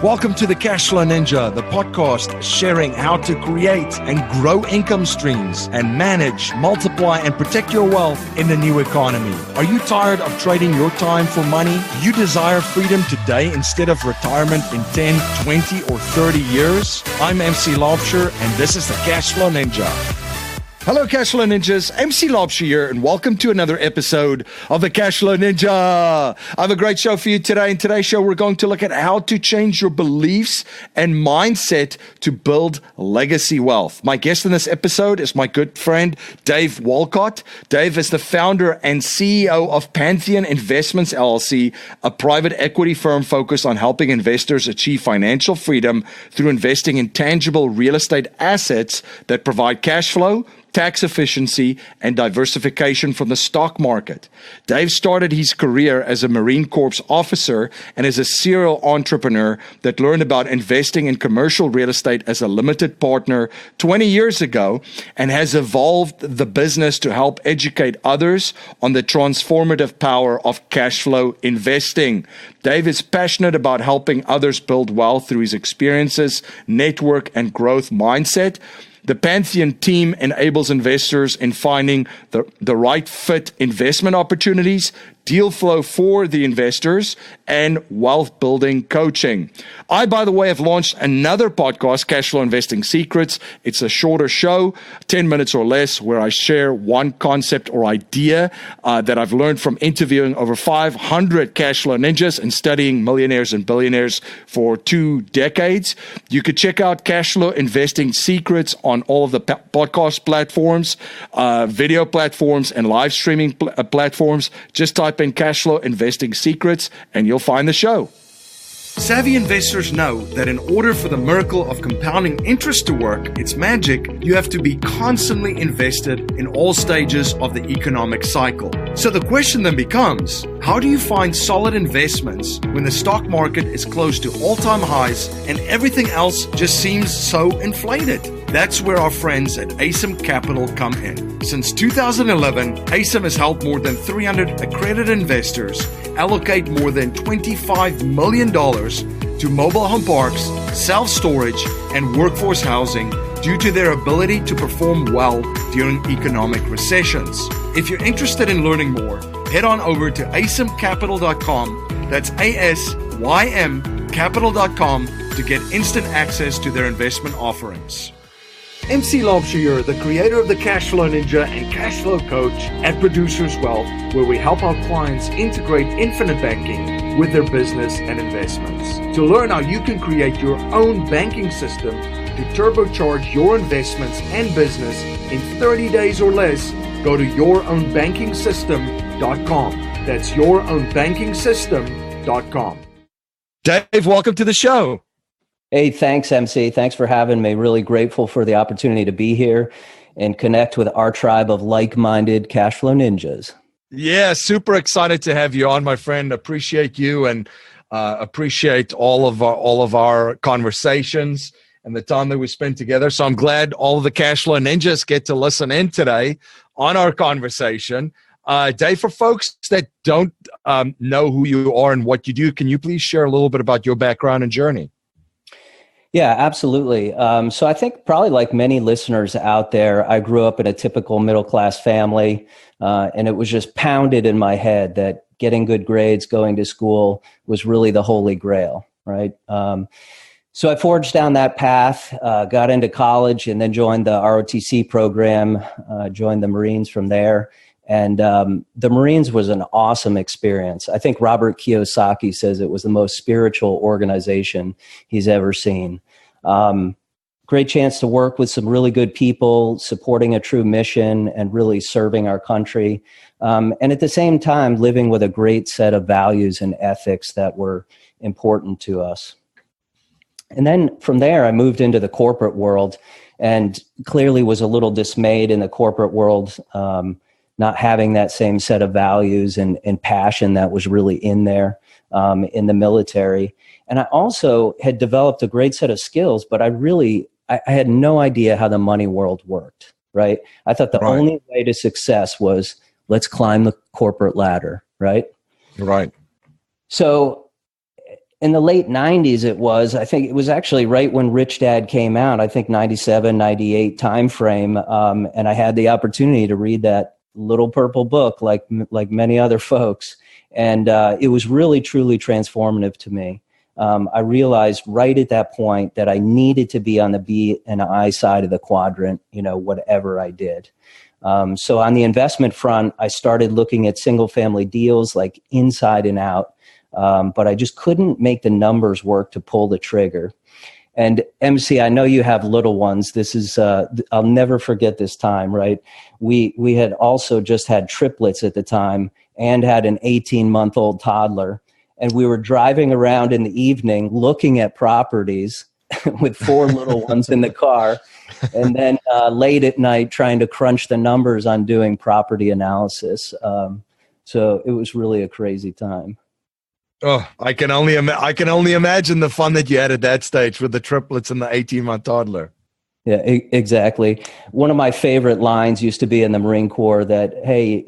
Welcome to the Cashflow Ninja, the podcast sharing how to create and grow income streams and manage, multiply, and protect your wealth in the new economy. Are you tired of trading your time for money? Do you desire freedom today instead of retirement in 10, 20, or 30 years? I'm MC Laubscher, and this is the Cashflow Ninja. Hello, Cashflow Ninjas. MC Laubscher here, and welcome to another episode of the Cashflow Ninja. I have a great show for you today. In today's show, we're going to look at how to change your beliefs and mindset to build legacy wealth. My guest in this episode is my good friend, Dave Wolcott. Dave is the founder and CEO of Pantheon Investments, LLC, a private equity firm focused on helping investors achieve financial freedom through investing in tangible real estate assets that provide cash flow, tax efficiency, and diversification from the stock market. Dave started his career as a Marine Corps officer and is a serial entrepreneur that learned about investing in commercial real estate as a limited partner 20 years ago and has evolved the business to help educate others on the transformative power of cash flow investing. Dave is passionate about helping others build wealth through his experiences, network, and growth mindset. The Pantheon Team enables investors in finding the right fit investment opportunities, deal flow for the investors, and wealth building coaching. I, by the way, have launched another podcast, Cashflow Investing Secrets. It's a shorter show, 10 minutes or less, where I share one concept or idea that I've learned from interviewing over 500 Cashflow Ninjas and studying millionaires and billionaires for 2 decades. You could check out Cashflow Investing Secrets on all of the podcast platforms, video platforms, and live streaming platforms. Just type in Cashflow Investing Secrets and you'll find the show. Savvy investors know that in order for the miracle of compounding interest to work, its magic, you have to be constantly invested in all stages of the economic cycle. So the question then becomes, how do you find solid investments when the stock market is close to all-time highs and everything else just seems so inflated? That's where our friends at ASIM Capital come in. Since 2011, ASIM has helped more than 300 accredited investors allocate more than $25 million to mobile home parks, self-storage, and workforce housing due to their ability to perform well during economic recessions. If you're interested in learning more, head on over to asimcapital.com. That's ASYM capital.com to get instant access to their investment offerings. MC Laubscher, the creator of the Cashflow Ninja and Cashflow Coach at Producers Wealth, where we help our clients integrate infinite banking with their business and investments. To learn how you can create your own banking system to turbocharge your investments and business in 30 days or less, go to yourownbankingsystem.com. That's yourownbankingsystem.com. Dave, welcome to the show. Hey, thanks, MC. Thanks for having me. Really grateful for the opportunity to be here and connect with our tribe of like-minded Cashflow Ninjas. Yeah, super excited to have you on, my friend. Appreciate you and appreciate all of our conversations and the time that we spent together. So I'm glad all of the Cashflow Ninjas get to listen in today on our conversation. Dave, for folks that don't know who you are and what you do, can you please share a little bit about your background and journey? Yeah, absolutely. So I think probably like many listeners out there, I grew up in a typical middle-class family, and it was just pounded in my head that getting good grades, going to school was really the holy grail, right? So I forged down that path, got into college, and then joined the ROTC program, joined the Marines from there. And the Marines was an awesome experience. I think Robert Kiyosaki says it was the most spiritual organization he's ever seen. Great chance to work with some really good people, supporting a true mission and really serving our country. And at the same time, living with a great set of values and ethics that were important to us. And then from there, I moved into the corporate world and clearly was a little dismayed in the corporate world, not having that same set of values and passion that was really in there in the military. And I also had developed a great set of skills, but I had no idea how the money world worked, right? I thought the only way to success was let's climb the corporate ladder, right? Right. So in the late 90s, I think it was actually right when Rich Dad came out, I think 97, 98 timeframe. And I had the opportunity to read that little purple book like many other folks. And it was really, truly transformative to me. I realized right at that point that I needed to be on the B and I side of the quadrant, whatever I did. So on the investment front, I started looking at single family deals like inside and out. But I just couldn't make the numbers work to pull the trigger. And MC, I know you have little ones. This is, I'll never forget this time, right? We had also just had triplets at the time and had an 18-month-old toddler. And we were driving around in the evening looking at properties with 4 little ones in the car. And then late at night trying to crunch the numbers on doing property analysis. So it was really a crazy time. Oh, I can only imagine the fun that you had at that stage with the triplets and the 18-month toddler. Yeah, exactly. One of my favorite lines used to be in the Marine Corps that, hey,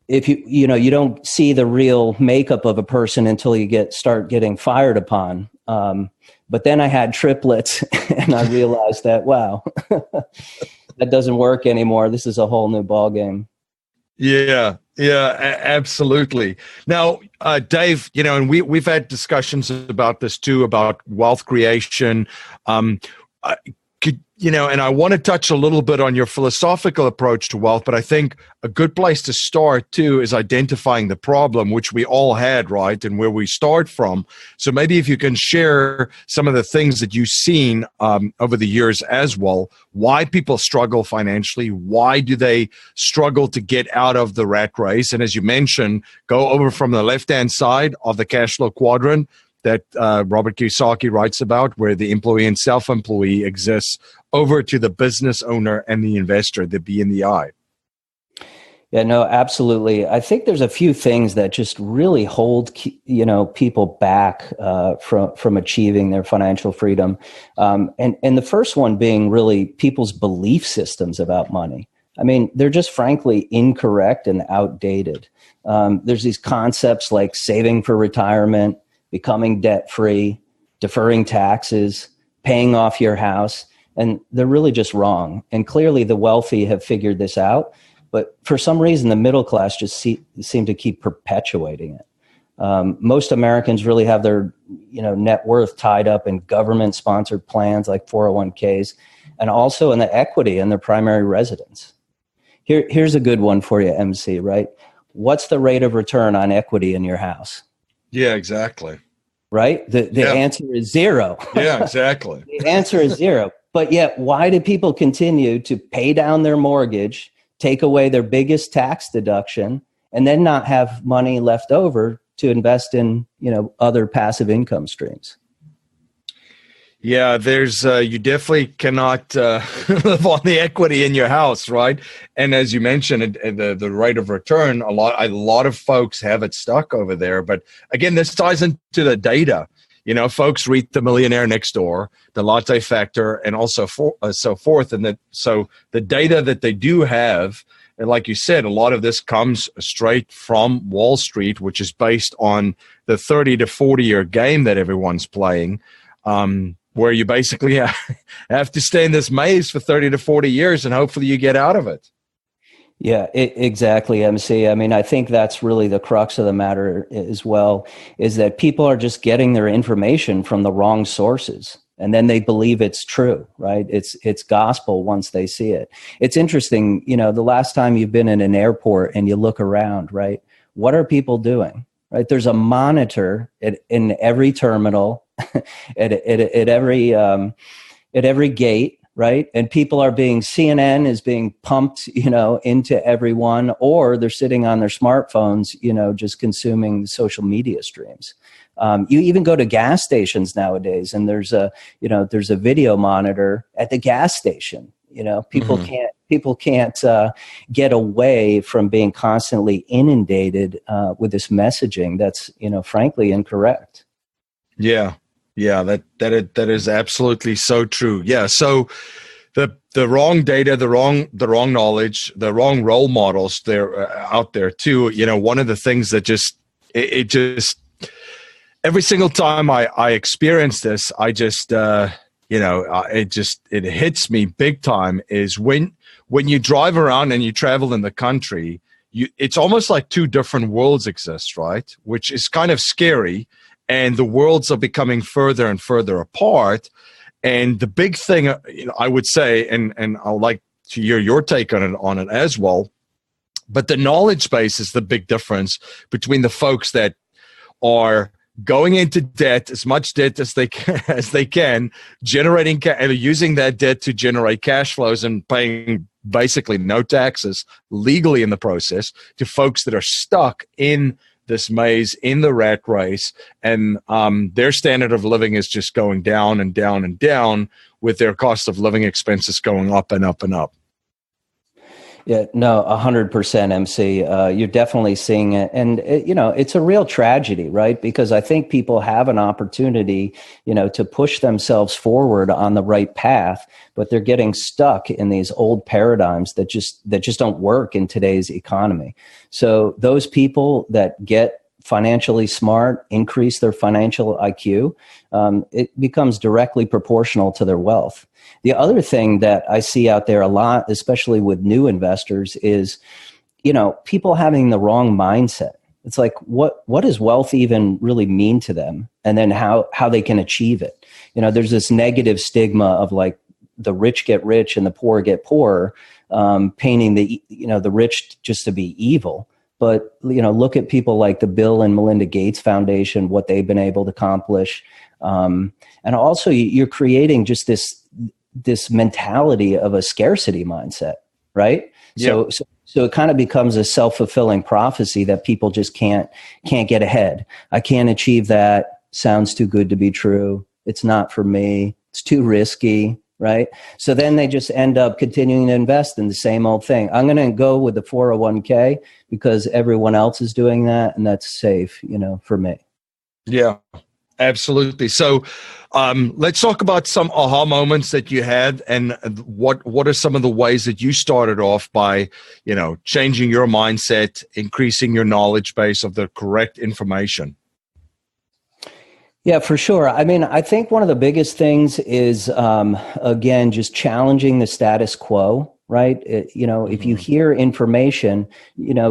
if you don't see the real makeup of a person until you start getting fired upon. But then I had triplets and I realized that, wow, that doesn't work anymore. This is a whole new ballgame. Yeah, absolutely. Now, Dave, and we've had discussions about this too, about wealth creation. And I want to touch a little bit on your philosophical approach to wealth, but I think a good place to start too is identifying the problem, which we all had, right? And where we start from. So maybe if you can share some of the things that you've seen over the years as well, why people struggle financially, why do they struggle to get out of the rat race? And as you mentioned, go over from the left-hand side of the cash flow quadrant that Robert Kiyosaki writes about, where the employee and self-employee exists, over to the business owner and the investor, the B and the I. Yeah, no, absolutely. I think there's a few things that just really hold, people back from achieving their financial freedom. And the first one being really people's belief systems about money. I mean, they're just frankly incorrect and outdated. There's these concepts like saving for retirement, becoming debt-free, deferring taxes, paying off your house, and they're really just wrong. And clearly the wealthy have figured this out, but for some reason the middle class just seem to keep perpetuating it. Most Americans really have their net worth tied up in government-sponsored plans like 401ks, and also in the equity in their primary residence. Here's a good one for you, MC, right? What's the rate of return on equity in your house? Yeah, exactly. Right? The answer is 0. Yeah, exactly. The answer is 0. But yet, why do people continue to pay down their mortgage, take away their biggest tax deduction, and then not have money left over to invest in, other passive income streams? Yeah, there's you definitely cannot live on the equity in your house, right? And as you mentioned, the rate of return, a lot of folks have it stuck over there. But again, this ties into the data. Folks read The Millionaire Next Door, the latte factor, and also so forth. And so the data that they do have, and like you said, a lot of this comes straight from Wall Street, which is based on the 30 to 40-year game that everyone's playing. Where you basically have to stay in this maze for 30 to 40 years and hopefully you get out of it. Yeah, exactly, MC. I mean, I think that's really the crux of the matter as well, is that people are just getting their information from the wrong sources. And then they believe it's true, right? It's gospel once they see it. It's interesting, the last time you've been in an airport and you look around, right? What are people doing? Right? There's a monitor in every terminal, at every gate, right? And people are CNN is being pumped, into everyone, or they're sitting on their smartphones, just consuming social media streams. You even go to gas stations nowadays, and there's a video monitor at the gas station. People can't get away from being constantly inundated with this messaging that's, frankly incorrect. Yeah, that is absolutely so true. Yeah, so the wrong data, the wrong knowledge, the wrong role models they're out there too. One of the things that every single time I experience this, I just, it hits me big time is when you drive around and you travel in the country, it's almost like two different worlds exist, right? Which is kind of scary. And the worlds are becoming further and further apart. And the big thing, I would say, and I'd like to hear your take on it as well, but the knowledge base is the big difference between the folks that are going into debt, as much debt as they can, generating and using that debt to generate cash flows and paying basically no taxes legally in the process, to folks that are stuck in this maze, in the rat race, and their standard of living is just going down and down and down, with their cost of living expenses going up and up and up. Yeah, no, 100%, MC. You're definitely seeing it. And, it's a real tragedy, right? Because I think people have an opportunity, to push themselves forward on the right path, but they're getting stuck in these old paradigms that just don't work in today's economy. So those people that get financially smart, increase their financial IQ, it becomes directly proportional to their wealth. The other thing that I see out there a lot, especially with new investors, is, people having the wrong mindset. It's like, what does wealth even really mean to them? And then how they can achieve it. There's this negative stigma of like the rich get rich and the poor get poorer, painting the rich just to be evil. But, look at people like the Bill and Melinda Gates Foundation, what they've been able to accomplish. And also you're creating just this mentality of a scarcity mindset, right? Yep. So it kind of becomes a self-fulfilling prophecy that people just can't get ahead. I can't achieve that. Sounds too good to be true. It's not for me. It's too risky, right? So then they just end up continuing to invest in the same old thing. I'm going to go with the 401k because everyone else is doing that, and that's safe, for me. Yeah. Absolutely. So let's talk about some aha moments that you had, and what are some of the ways that you started off by, changing your mindset, increasing your knowledge base of the correct information. Yeah, for sure. I mean, I think one of the biggest things is, again, just challenging the status quo, right? If you hear information,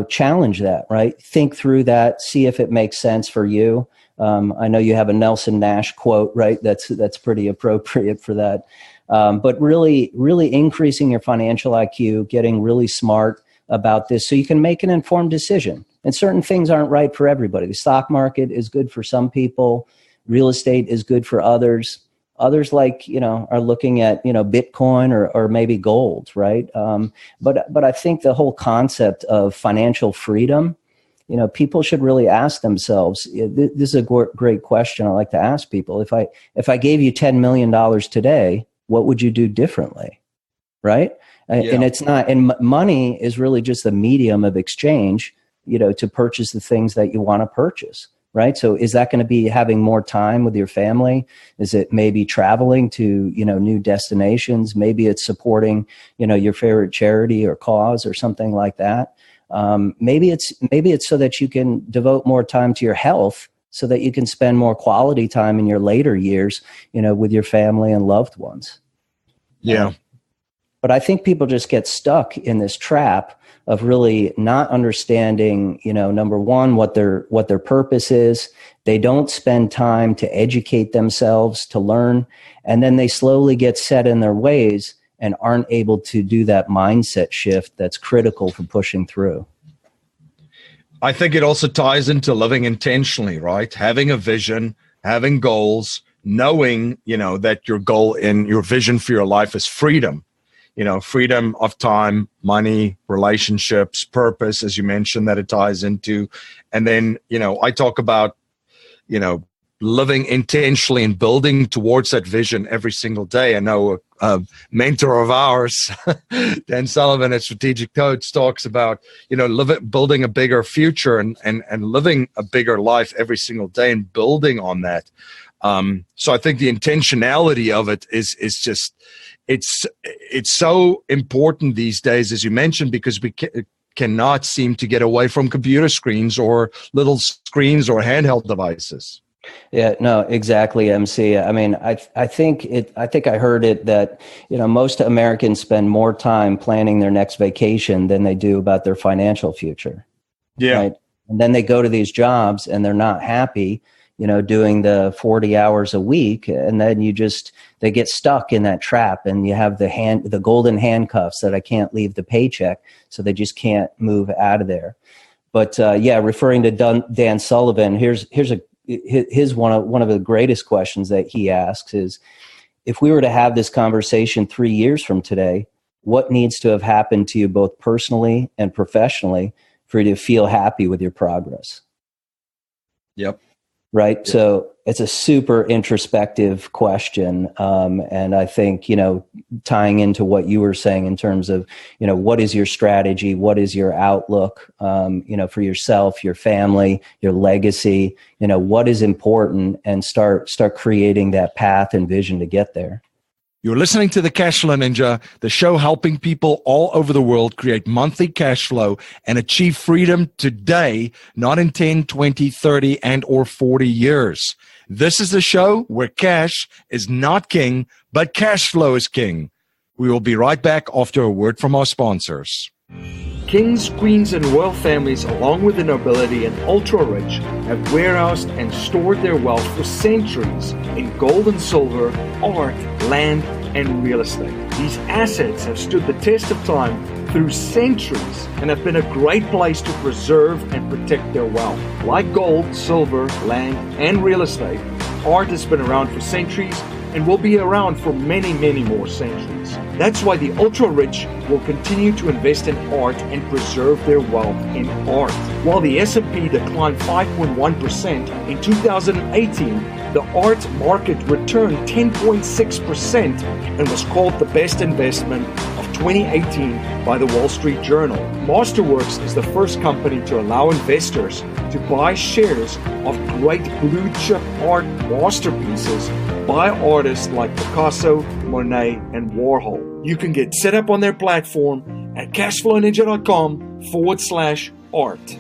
challenge that, right? Think through that, see if it makes sense for you. I know you have a Nelson Nash quote, right? That's pretty appropriate for that. But really, really increasing your financial IQ, getting really smart about this so you can make an informed decision. And certain things aren't right for everybody. The stock market is good for some people. Real estate is good for others. Others are looking at, Bitcoin or maybe gold, right? But I think the whole concept of financial freedom, people should really ask themselves, this is a great question I like to ask people. If I gave you $10 million today, what would you do differently? Right? Yeah. And it's not, and money is really just a medium of exchange, to purchase the things that you want to purchase. Right. So is that going to be having more time with your family? Is it maybe traveling to, new destinations? Maybe it's supporting, your favorite charity or cause or something like that. Maybe it's so that you can devote more time to your health so that you can spend more quality time in your later years, with your family and loved ones. Yeah. But I think people just get stuck in this trap of really not understanding, number one, what their purpose is. They don't spend time to educate themselves, to learn, and then they slowly get set in their ways and aren't able to do that mindset shift that's critical for pushing through. I think it also ties into living intentionally, right? Having a vision, having goals, knowing, that your goal and your vision for your life is freedom. Freedom of time, money, relationships, purpose, as you mentioned, that it ties into. And then, I talk about, living intentionally and building towards that vision every single day. I know a mentor of ours, Dan Sullivan at Strategic Coach, talks about, building a bigger future and living a bigger life every single day and building on that. So I think the intentionality of it is just, it's so important these days, as you mentioned, because we cannot seem to get away from computer screens or little screens or handheld devices. Yeah, no, exactly, MC. I mean, I think I heard it that, most Americans spend more time planning their next vacation than they do about their financial future. Yeah. Right. And then they go to these jobs and they're not happy, doing the 40 hours a week. And then they get stuck in that trap, and you have the golden handcuffs that I can't leave the paycheck. So they just can't move out of there. But referring to Dan Sullivan, here's one of the greatest questions that he asks is, if we were to have this conversation 3 years from today, what needs to have happened to you both personally and professionally for you to feel happy with your progress? Yep. Right. Yep. So it's a super introspective question. And I think, tying into what you were saying in terms of, what is your strategy? What is your outlook, for yourself, your family, your legacy, what is important, and start creating that path and vision to get there. You're listening to the Cashflow Ninja, the show helping people all over the world create monthly cash flow and achieve freedom today, not in 10, 20, 30, and or 40 years. This is the show where cash is not king, but cash flow is king. We will be right back after a word from our sponsors. Kings, queens, and royal families, along with the nobility and ultra-rich, have warehoused and stored their wealth for centuries in gold and silver, art, land, and real estate. These assets have stood the test of time through centuries and have been a great place to preserve and protect their wealth. Like gold, silver, land, and real estate, art has been around for centuries and will be around for many, many more centuries. That's why the ultra-rich will continue to invest in art and preserve their wealth in art. While the S&P declined 5.1% in 2018, the art market returned 10.6% and was called the best investment of 2018 by the Wall Street Journal. Masterworks is the first company to allow investors to buy shares of great blue chip art masterpieces by artists like Picasso, Monet, and Warhol. You can get set up on their platform at cashflowninja.com/art.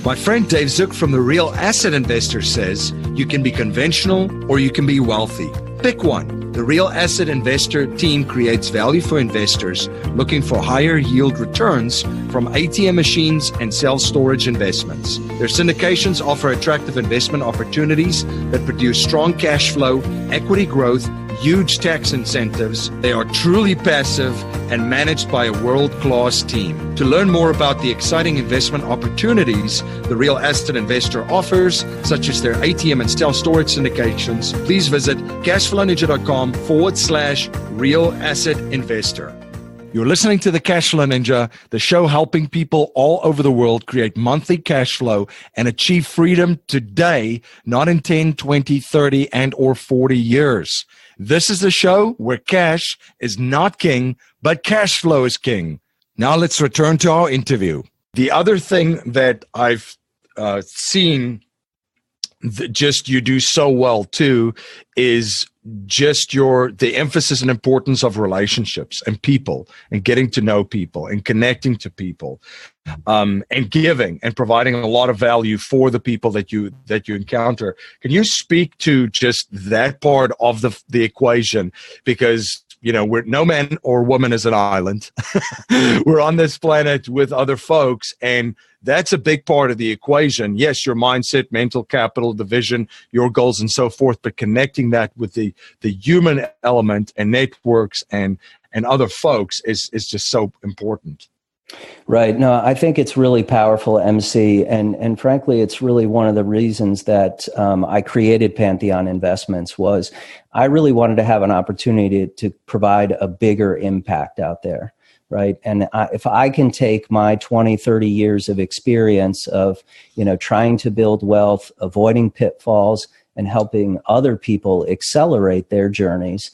My friend Dave Zook from The Real Asset Investor says you can be conventional or you can be wealthy. Pick one. The Real Asset Investor team creates value for investors looking for higher yield returns from ATM machines and self-storage investments. Their syndications offer attractive investment opportunities that produce strong cash flow, equity growth, huge tax incentives. They are truly passive and managed by a world-class team. To learn more about the exciting investment opportunities the Real Asset Investor offers, such as their ATM and self-storage syndications, please visit cashflowninja.com/real asset investor. You're listening to the Cashflow Ninja, the show helping people all over the world create monthly cash flow and achieve freedom today, not in 10, 20, 30, and or 40 years. This is the show where cash is not king, but cash flow is king. Now let's return to our interview. The other thing that I've seen just you do so well too is just the emphasis and importance of relationships and people and getting to know people and connecting to people, and giving and providing a lot of value for the people that you encounter. Can you speak to just that part of the equation? Because we're no man or woman is an island. We're on this planet with other folks, and that's a big part of the equation. Yes, your mindset, mental capital, the vision, your goals, and so forth, but connecting that with the human element and networks and other folks is just so important. Right. No, I think it's really powerful, MC. And frankly, it's really one of the reasons that I created Pantheon Investments was I really wanted to have an opportunity to provide a bigger impact out there. Right. And if I can take my 20, 30 years of experience of, trying to build wealth, avoiding pitfalls, and helping other people accelerate their journeys,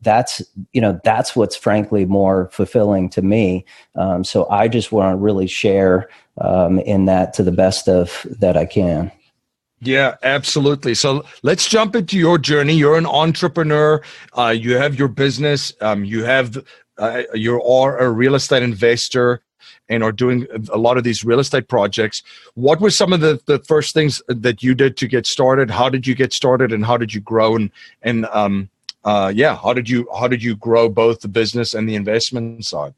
that's what's frankly more fulfilling to me. So I just want to really share in that to the best of that I can. Yeah, absolutely. So let's jump into your journey. You're an entrepreneur. You have your business. You are a real estate investor. and are doing a lot of these real estate projects. What were some of the first things that you did to get started? How did you get started, and how did you grow? How did you grow both the business and the investment side?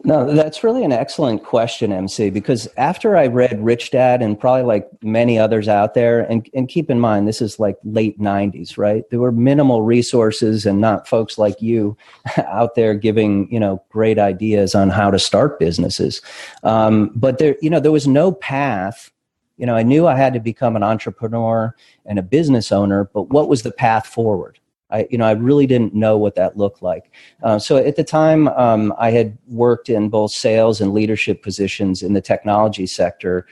No, that's really an excellent question, MC, because after I read Rich Dad, and probably like many others out there, and keep in mind, this is like late 90s, right? There were minimal resources and not folks like you out there giving, great ideas on how to start businesses. But there was no path. I knew I had to become an entrepreneur and a business owner, but what was the path forward? I really didn't know what that looked like. So at the time, I had worked in both sales and leadership positions in the technology sector.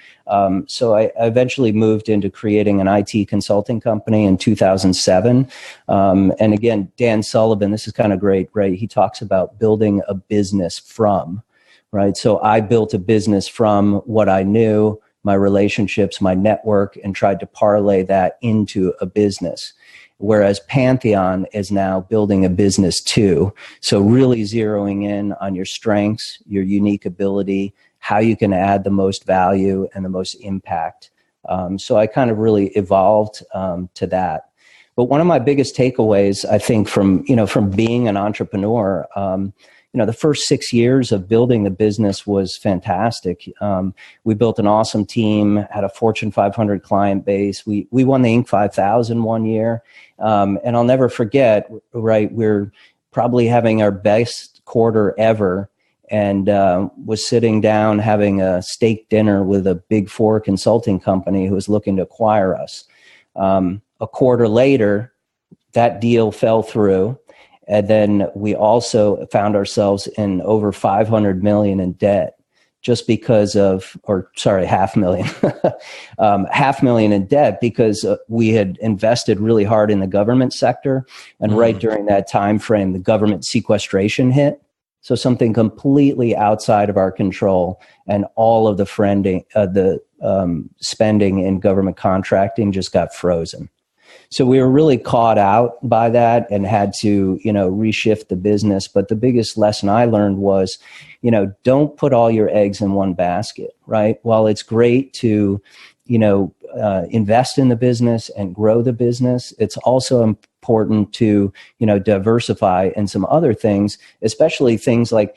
So I eventually moved into creating an IT consulting company in 2007. And again, Dan Sullivan, this is kind of great, right? He talks about building a business from, right? So I built a business from what I knew, my relationships, my network, and tried to parlay that into a business. Whereas Pantheon is now building a business too. So really zeroing in on your strengths, your unique ability, how you can add the most value and the most impact. So I kind of really evolved to that. But one of my biggest takeaways, I think, from being an entrepreneur, the first 6 years of building the business was fantastic. We built an awesome team, had a Fortune 500 client base. We won the Inc. 5000 one year. And I'll never forget, right, we're probably having our best quarter ever, and was sitting down having a steak dinner with a Big Four consulting company who was looking to acquire us. A quarter later, that deal fell through. And then we also found ourselves in over 500 million in debt just because of, $500,000, $500,000 in debt because we had invested really hard in the government sector. And right during that time frame, the government sequestration hit. So something completely outside of our control, and all of the spending in government contracting just got frozen. So we were really caught out by that and had to, reshift the business. But the biggest lesson I learned was, don't put all your eggs in one basket, right? While it's great to, invest in the business and grow the business, it's also important to, diversify in some other things, especially things like,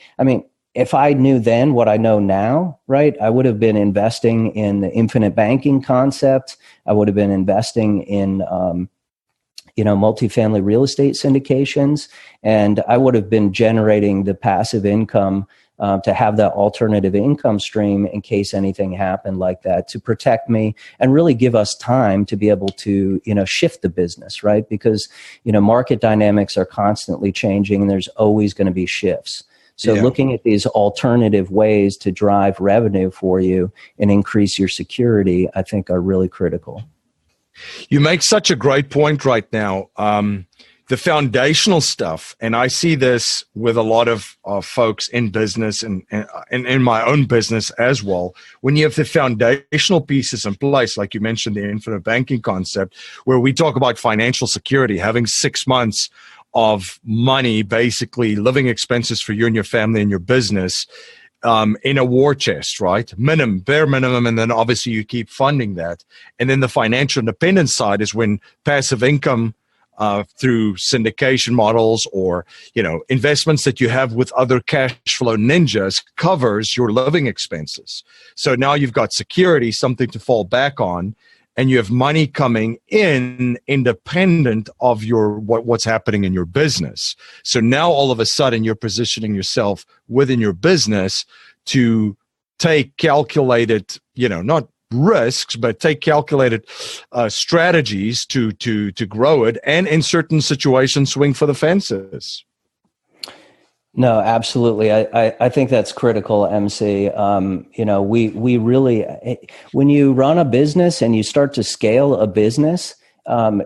if I knew then what I know now, right, I would have been investing in the infinite banking concept. I would have been investing in, multifamily real estate syndications, and I would have been generating the passive income to have that alternative income stream in case anything happened like that, to protect me and really give us time to be able to, shift the business, right? Because, market dynamics are constantly changing, and there's always going to be shifts. So looking at these alternative ways to drive revenue for you and increase your security, I think, are really critical. You make such a great point right now. The foundational stuff, and I see this with a lot of folks in business and in my own business as well. When you have the foundational pieces in place, like you mentioned, the infinite banking concept, where we talk about financial security, having 6 months of money, basically living expenses for you and your family and your business, in a war chest, right? Bare minimum. And then obviously you keep funding that. And then the financial independence side is when passive income through syndication models or, investments that you have with other cash flow ninjas covers your living expenses. So now you've got security, something to fall back on, and you have money coming in independent of what's happening in your business. So now all of a sudden you're positioning yourself within your business to take calculated, not risks, but take calculated strategies to grow it, and in certain situations swing for the fences. No, absolutely. I think that's critical, MC. We really, when you run a business and you start to scale a business,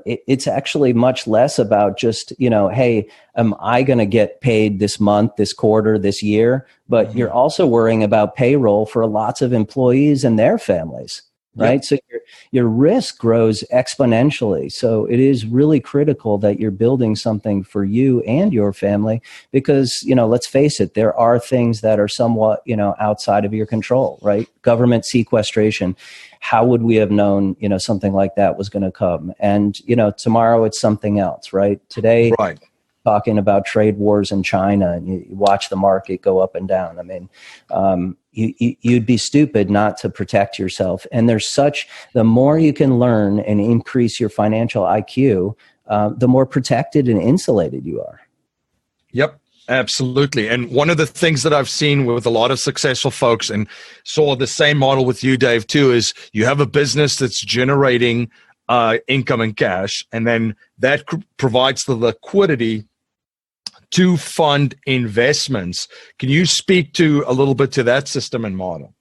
it's actually much less about just, hey, am I going to get paid this month, this quarter, this year? But you're also worrying about payroll for lots of employees and their families, right? So your risk grows exponentially. So it is really critical that you're building something for you and your family because, let's face it, there are things that are somewhat, outside of your control, right? Government sequestration. How would we have known, something like that was going to come? And, tomorrow it's something else, right? Today, right. Talking about trade wars in China, and you watch the market go up and down. I mean, you'd be stupid not to protect yourself. And the more you can learn and increase your financial IQ, the more protected and insulated you are. Yep, absolutely. And one of the things that I've seen with a lot of successful folks, and saw the same model with you, Dave, too, is you have a business that's generating income and cash, and then that provides the liquidity to fund investments. Can you speak to a little bit to that system and model?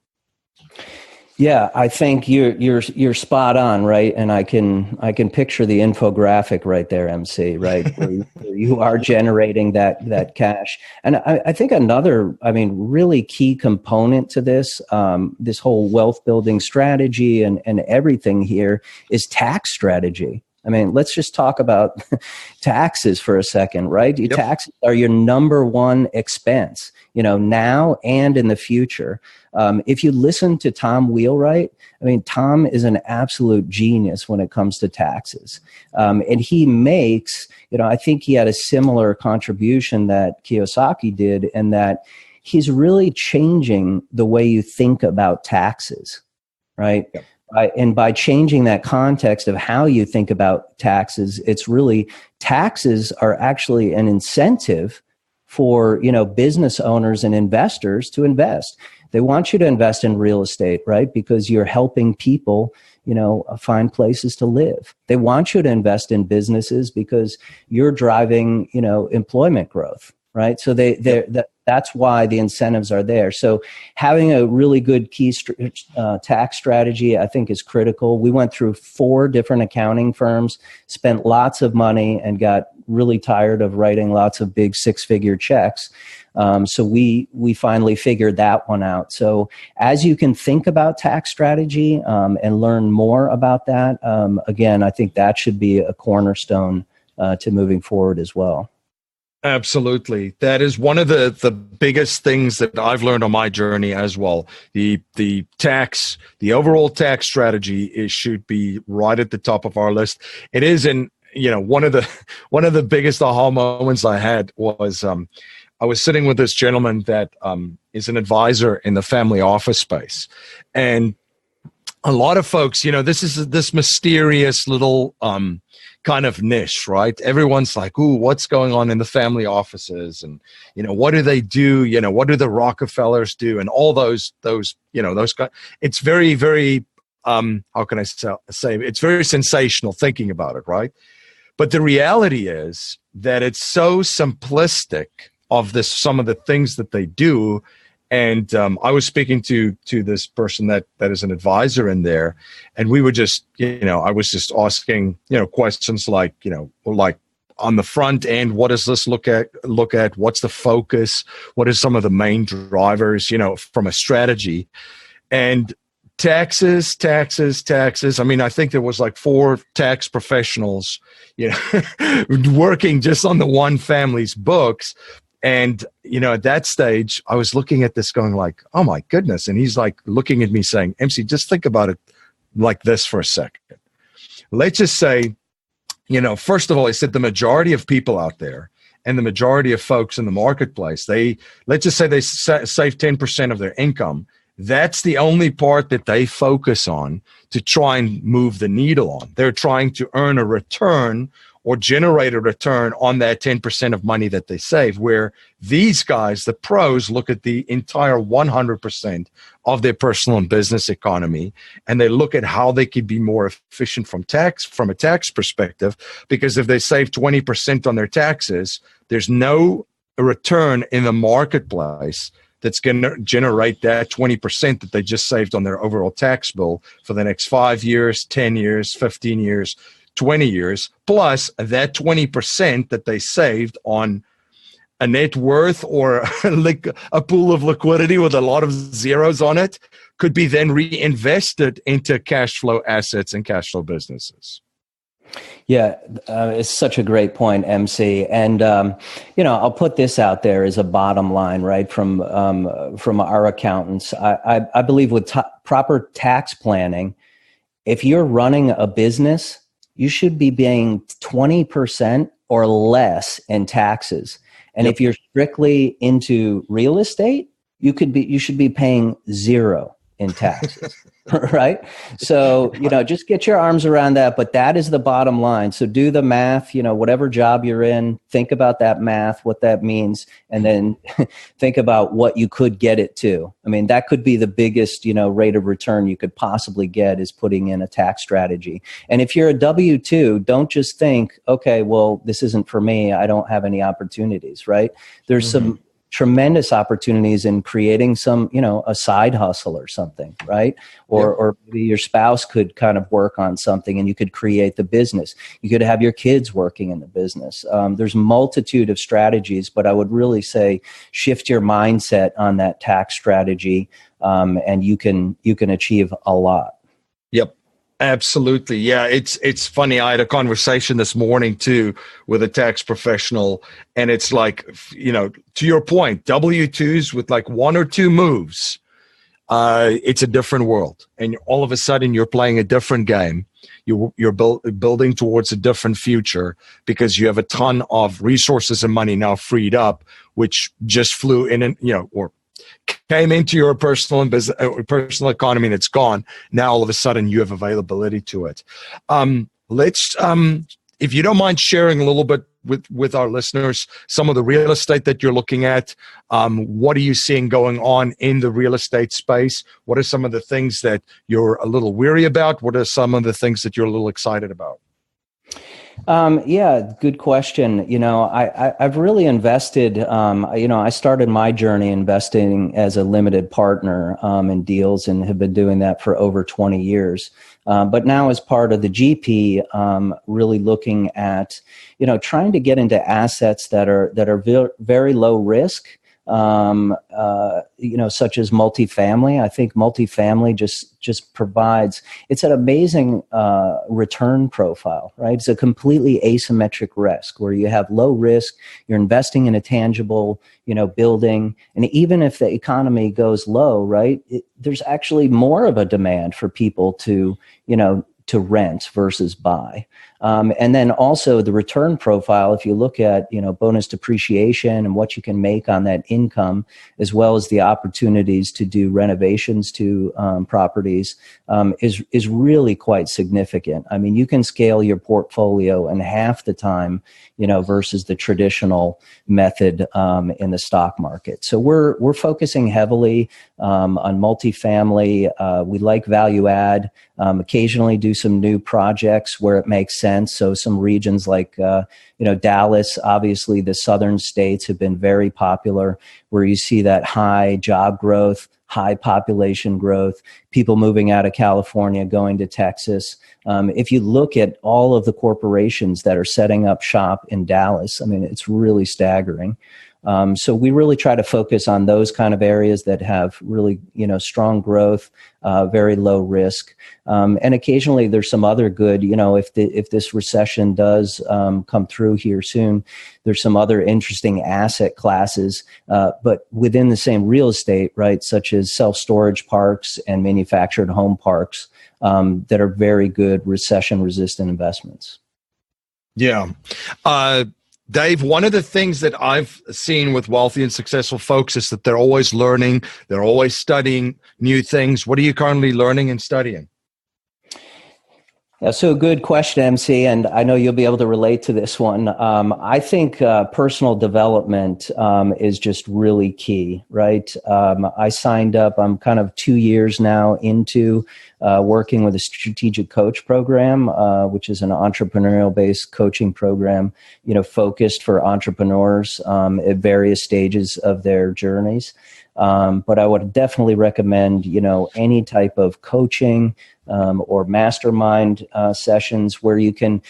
Yeah, I think you're spot on, right? And I can picture the infographic right there, MC, right? where you are generating that cash. And I think another, really key component to this whole wealth building strategy and everything here is tax strategy. Let's just talk about taxes for a second, right? Your taxes are your number one expense, now and in the future. If you listen to Tom Wheelwright, Tom is an absolute genius when it comes to taxes. And he makes, I think he had a similar contribution that Kiyosaki did, in that he's really changing the way you think about taxes, right? Yep. And by changing that context of how you think about taxes, it's really, taxes are actually an incentive for, business owners and investors to invest. They want you to invest in real estate, right? Because you're helping people, find places to live. They want you to invest in businesses because you're driving, employment growth, right? So that's why the incentives are there. So having a really good tax strategy, I think, is critical. We went through 4 different accounting firms, spent lots of money, and got really tired of writing lots of big 6-figure checks. So we finally figured that one out. So as you can think about tax strategy and learn more about that, again, I think that should be a cornerstone to moving forward as well. Absolutely. That is one of the biggest things that I've learned on my journey as well. The overall tax strategy should be right at the top of our list. It is one of the biggest aha moments I had was I was sitting with this gentleman that is an advisor in the family office space. And a lot of folks, this is this mysterious little kind of niche, right? Everyone's like, ooh, what's going on in the family offices? And, what do they do? What do the Rockefellers do? And all those guys. It's very, very, how can I say, it's very sensational thinking about it, right? But the reality is that it's so simplistic of some of the things that they do. And I was speaking to this person that is an advisor in there, and we were just, I was just asking, questions like, like on the front end, what does this look at? What's the focus? What are some of the main drivers, from a strategy? And taxes. I think there was like 4 tax professionals, working just on the one family's books. And, at that stage, I was looking at this going like, oh, my goodness. And he's like looking at me saying, MC, just think about it like this for a second. Let's just say, first of all, I said the majority of people out there and the majority of folks in the marketplace, let's just say they save 10% of their income. That's the only part that they focus on to try and move the needle on. They're trying to earn a return or generate a return on that 10% of money that they save, where these guys, the pros, look at the entire 100% of their personal and business economy, and they look at how they could be more efficient from a tax perspective, because if they save 20% on their taxes, there's no return in the marketplace that's going to generate that 20% that they just saved on their overall tax bill for the next 5 years, 10 years, 15 years, 20 years, plus that 20% that they saved on a net worth or like a pool of liquidity with a lot of zeros on it. could be then reinvested into cash flow assets and cash flow businesses. Yeah, it's such a great point, MC. And I'll put this out there as a bottom line, right, from our accountants. I believe with proper tax planning, if you're running a business, you should be paying 20% or less in taxes. And if you're strictly into real estate, you should be paying zero in taxes. Right? So, just get your arms around that, but that is the bottom line. So do the math, whatever job you're in, think about that math, what that means, and then think about what you could get it to. I mean, that could be the biggest, rate of return you could possibly get is putting in a tax strategy. And if you're a W-2, don't just think, okay, well, this isn't for me. I don't have any opportunities, right? There's some tremendous opportunities in creating some, a side hustle or something, right? Or maybe your spouse could kind of work on something and you could create the business. You could have your kids working in the business. There's a multitude of strategies, but I would really say shift your mindset on that tax strategy, and you can achieve a lot. Yep. Absolutely. Yeah. It's funny. I had a conversation this morning too with a tax professional, and it's like, to your point, W-2s with like one or two moves, it's a different world. And all of a sudden you're playing a different game. You're building towards a different future because you have a ton of resources and money now freed up, which just flew in and, or came into your personal and personal economy and it's gone. Now, all of a sudden, you have availability to it. Let's, if you don't mind sharing a little bit with our listeners, some of the real estate that you're looking at. What are you seeing going on in the real estate space? What are some of the things that you're a little weary about? What are some of the things that you're a little excited about? Yeah, good question. I've really invested, I started my journey investing as a limited partner in deals and have been doing that for over 20 years. But now as part of the GP, really looking at, trying to get into assets that are very low risk. Such as multifamily. I think multifamily just provides, it's an amazing return profile, right? It's a completely asymmetric risk where you have low risk, you're investing in a tangible, building. And even if the economy goes low, right, there's actually more of a demand for people to rent versus buy. And then also the return profile, if you look at, bonus depreciation and what you can make on that income, as well as the opportunities to do renovations to properties, is really quite significant. I mean, you can scale your portfolio in half the time, versus the traditional method in the stock market. So we're focusing heavily on multifamily. We like value add, occasionally do some new projects where it makes sense. So some regions like, Dallas, obviously the southern states have been very popular where you see that high job growth, high population growth, people moving out of California, going to Texas. If you look at all of the corporations that are setting up shop in Dallas, I mean, it's really staggering. So we really try to focus on those kind of areas that have really, strong growth, very low risk. And occasionally there's some other good, if this recession does come through here soon, there's some other interesting asset classes, but within the same real estate, right, such as self-storage parks and manufactured home parks that are very good recession-resistant investments. Yeah. Dave, one of the things that I've seen with wealthy and successful folks is that they're always learning, they're always studying new things. What are you currently learning and studying? Yeah, so good question, MC, and I know you'll be able to relate to this one. I think personal development is just really key, right? I signed up, I'm kind of 2 years now into working with a strategic coach program, which is an entrepreneurial-based coaching program, focused for entrepreneurs at various stages of their journeys. But I would definitely recommend, any type of coaching or mastermind sessions where you can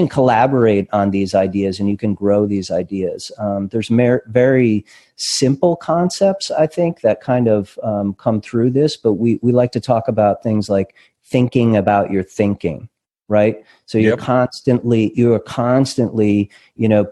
collaborate on these ideas and you can grow these ideas. There's very simple concepts, I think, that kind of come through this, but we like to talk about things like thinking about your thinking, right? So you're constantly,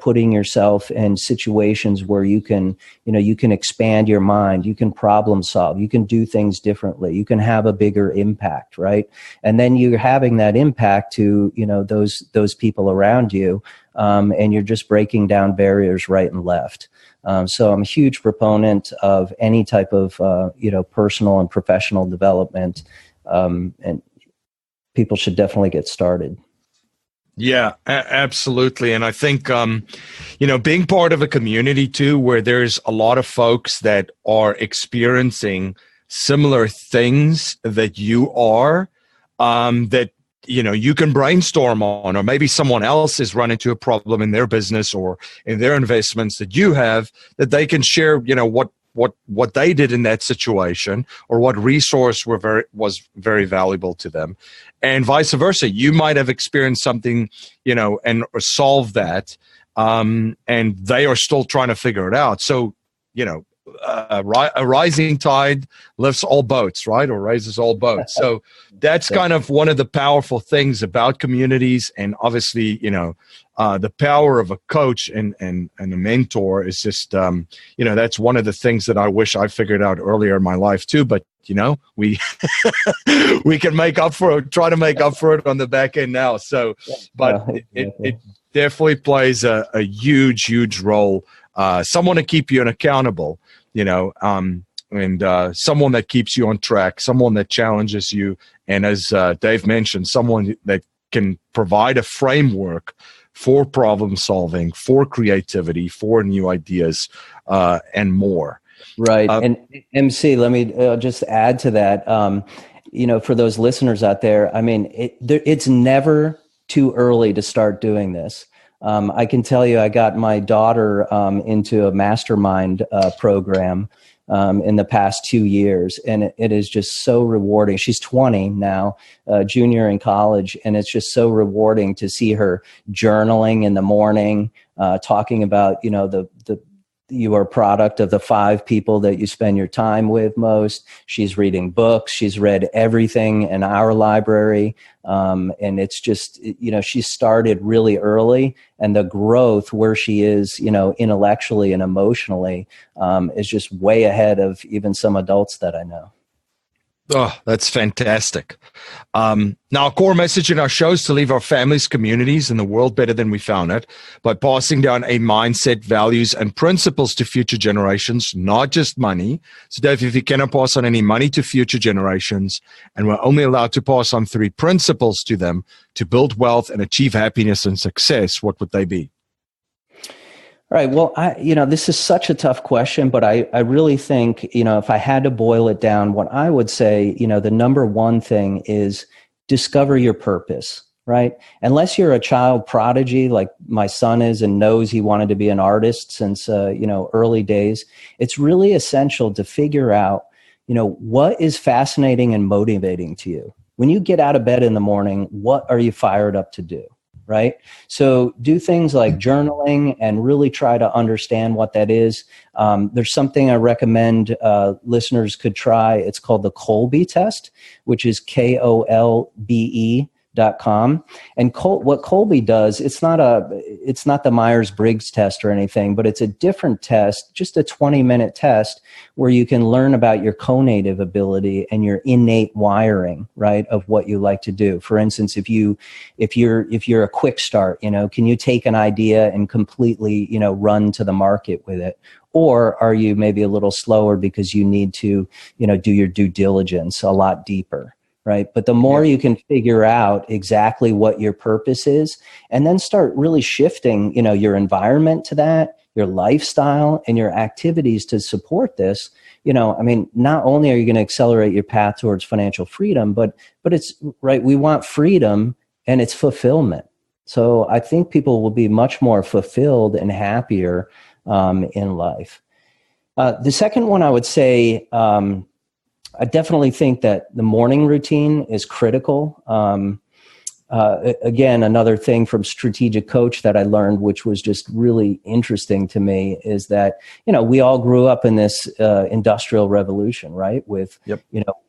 putting yourself in situations where you can expand your mind, you can problem solve, you can do things differently, you can have a bigger impact, right? And then you're having that impact to, those people around you, and you're just breaking down barriers right and left. So I'm a huge proponent of any type of, personal and professional development, and people should definitely get started. Yeah, absolutely. And I think, being part of a community too, where there's a lot of folks that are experiencing similar things that you are, that, you can brainstorm on, or maybe someone else has run into a problem in their business or in their investments that you have, that they can share, what they did in that situation, or what resource was very valuable to them, and vice versa. You might have experienced something, and or solved that, and they are still trying to figure it out. So, a rising tide lifts all boats, right? Or raises all boats. So that's kind of one of the powerful things about communities. And obviously, the power of a coach and a mentor is just, that's one of the things that I wish I figured out earlier in my life too. But, we we can try to make up for it on the back end now. So, but it definitely plays a huge, huge role. Someone to keep you accountable, and someone that keeps you on track, someone that challenges you. And as Dave mentioned, someone that can provide a framework for problem solving, for creativity, for new ideas, and more. Right. And MC, let me just add to that. For those listeners out there, I mean, it's never too early to start doing this. I can tell you, I got my daughter into a mastermind program in the past 2 years, and it is just so rewarding. She's 20 now, junior in college, and it's just so rewarding to see her journaling in the morning, talking about, you are a product of the 5 people that you spend your time with most. She's reading books. She's read everything in our library. And it's just, she started really early, and the growth where she is, intellectually and emotionally, is just way ahead of even some adults that I know. Oh, that's fantastic. Now, our core message in our show is to leave our families, communities, and the world better than we found it by passing down a mindset, values, and principles to future generations, not just money. So, Dave, if you cannot pass on any money to future generations, and we're only allowed to pass on 3 principles to them to build wealth and achieve happiness and success, what would they be? All right. Well, this is such a tough question, but I really think, if I had to boil it down, what I would say, the number one thing is discover your purpose, right? Unless you're a child prodigy like my son is and knows he wanted to be an artist since, early days, it's really essential to figure out, what is fascinating and motivating to you. When you get out of bed in the morning, what are you fired up to do? Right? So do things like journaling and really try to understand what that is. There's something I recommend listeners could try. It's called the Kolbe test, which is KOLBE.com. And what Kolbe does, it's not the Myers-Briggs test or anything, but it's a different test, just a 20-minute test where you can learn about your conative ability and your innate wiring, right, of what you like to do. For instance, if you're a quick start, can you take an idea and completely, run to the market with it? Or are you maybe a little slower because you need to, do your due diligence a lot deeper? Right. But the more you can figure out exactly what your purpose is, and then start really shifting, your environment to that, your lifestyle and your activities to support this, not only are you going to accelerate your path towards financial freedom, but it's right. We want freedom and it's fulfillment. So I think people will be much more fulfilled and happier in life. The second one, I would say, I definitely think that the morning routine is critical. Again, another thing from Strategic Coach that I learned, which was just really interesting to me, is that, we all grew up in this industrial revolution, right? With,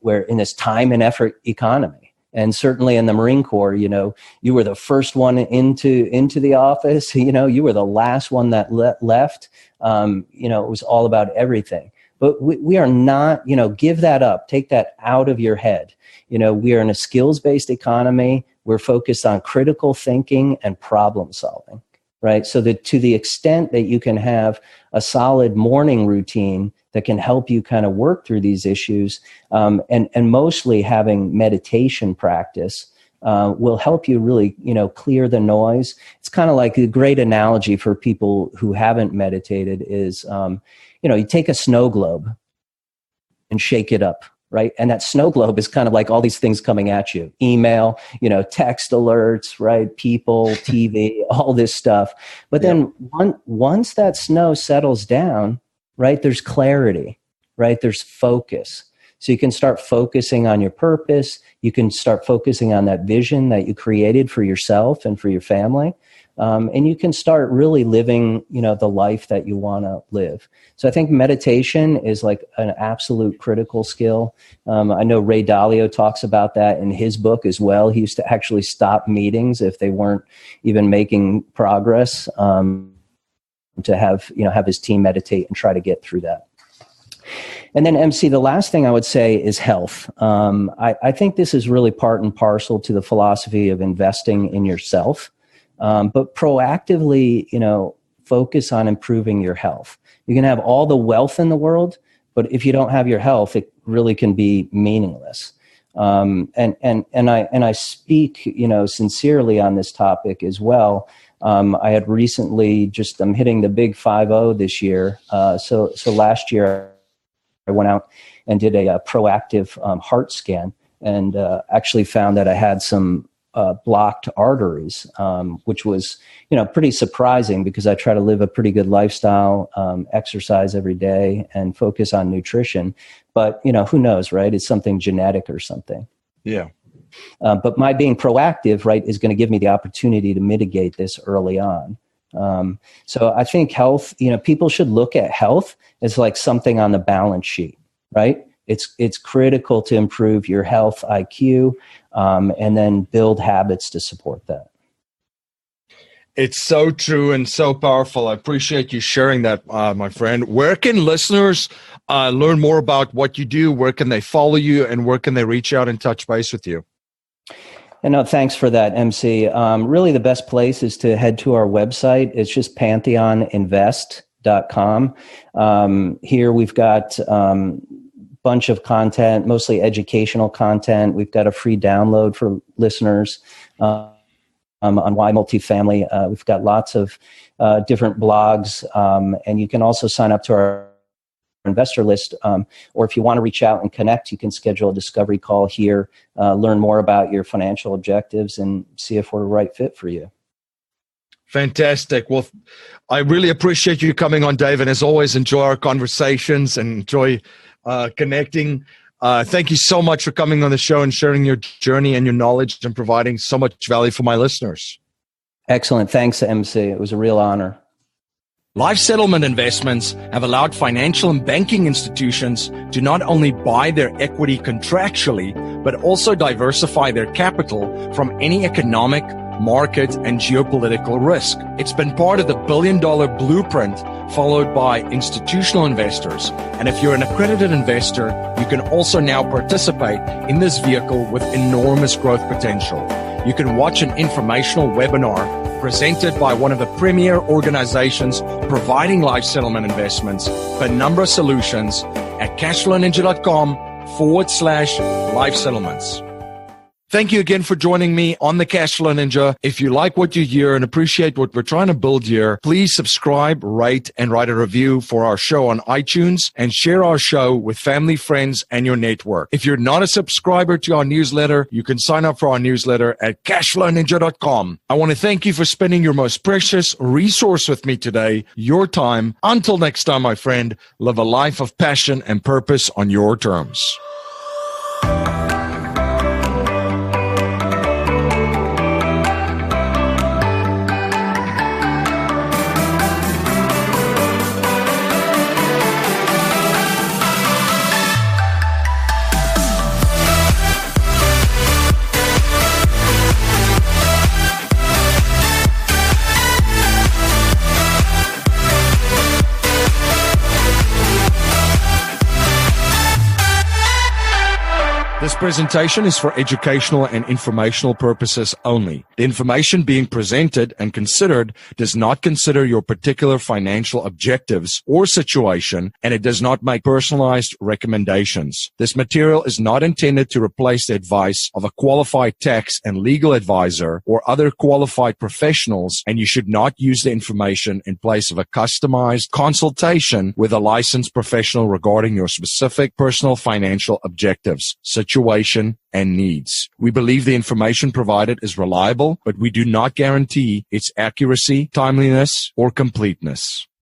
we're in this time and effort economy. And certainly in the Marine Corps, you were the first one into the office, you were the last one that left. It was all about everything. But we are not, give that up, take that out of your head. We are in a skills-based economy. We're focused on critical thinking and problem solving, right? So that to the extent that you can have a solid morning routine that can help you kind of work through these issues, and mostly having meditation practice will help you really, clear the noise. It's kind of like a great analogy for people who haven't meditated is, you take a snow globe and shake it up. Right. And that snow globe is kind of like all these things coming at you, email, text alerts, right? People, TV, all this stuff. But then once that snow settles down, right, there's clarity, right? There's focus. So you can start focusing on your purpose. You can start focusing on that vision that you created for yourself and for your family. And you can start really living, the life that you want to live. So I think meditation is like an absolute critical skill. I know Ray Dalio talks about that in his book as well. He used to actually stop meetings if they weren't even making progress, to have his team meditate and try to get through that. And then MC, the last thing I would say is health. I think this is really part and parcel to the philosophy of investing in yourself. But proactively, focus on improving your health. You can have all the wealth in the world, but if you don't have your health, it really can be meaningless. And I speak, sincerely on this topic as well. I had recently I'm hitting the big 5-0 this year. So last year I went out and did a proactive heart scan and actually found that I had some blocked arteries, which was, pretty surprising because I try to live a pretty good lifestyle, exercise every day and focus on nutrition. But, who knows, right? It's something genetic or something. Yeah. But my being proactive, right, is going to give me the opportunity to mitigate this early on. So I think health, people should look at health as like something on the balance sheet, right? It's critical to improve your health IQ, and then build habits to support that. It's so true and so powerful. I appreciate you sharing that, my friend. Where can listeners learn more about what you do? Where can they follow you? And where can they reach out and touch base with you? And no, thanks for that, MC. Really, the best place is to head to our website. It's just pantheoninvest.com. Here we've got bunch of content, mostly educational content. We've got a free download for listeners on why multifamily. We've got lots of different blogs, and you can also sign up to our investor list, or if you want to reach out and connect, you can schedule a discovery call here, learn more about your financial objectives and see if we're the right fit for you. Fantastic. Well, I really appreciate you coming on, Dave, and as always, enjoy our conversations and enjoy connecting. Thank you so much for coming on the show and sharing your journey and your knowledge and providing so much value for my listeners. Excellent. Thanks, MC. It was a real honor. Life settlement investments have allowed financial and banking institutions to not only buy their equity contractually, but also diversify their capital from any economic, market, and geopolitical risk. It's been part of the billion-dollar blueprint followed by institutional investors. And if you're an accredited investor, you can also now participate in this vehicle with enormous growth potential. You can watch an informational webinar presented by one of the premier organizations providing life settlement investments, Penumbra Solutions, at cashflowninja.com/life settlements. Thank you again for joining me on the Cashflow Ninja. If you like what you hear and appreciate what we're trying to build here, please subscribe, rate, and write a review for our show on iTunes and share our show with family, friends, and your network. If you're not a subscriber to our newsletter, you can sign up for our newsletter at cashflowninja.com. I want to thank you for spending your most precious resource with me today, your time. Until next time, my friend, live a life of passion and purpose on your terms. This presentation is for educational and informational purposes only. The information being presented and considered does not consider your particular financial objectives or situation, and it does not make personalized recommendations. This material is not intended to replace the advice of a qualified tax and legal advisor or other qualified professionals, and you should not use the information in place of a customized consultation with a licensed professional regarding your specific personal financial objectives, situation, and needs. We believe the information provided is reliable, but we do not guarantee its accuracy, timeliness, or completeness.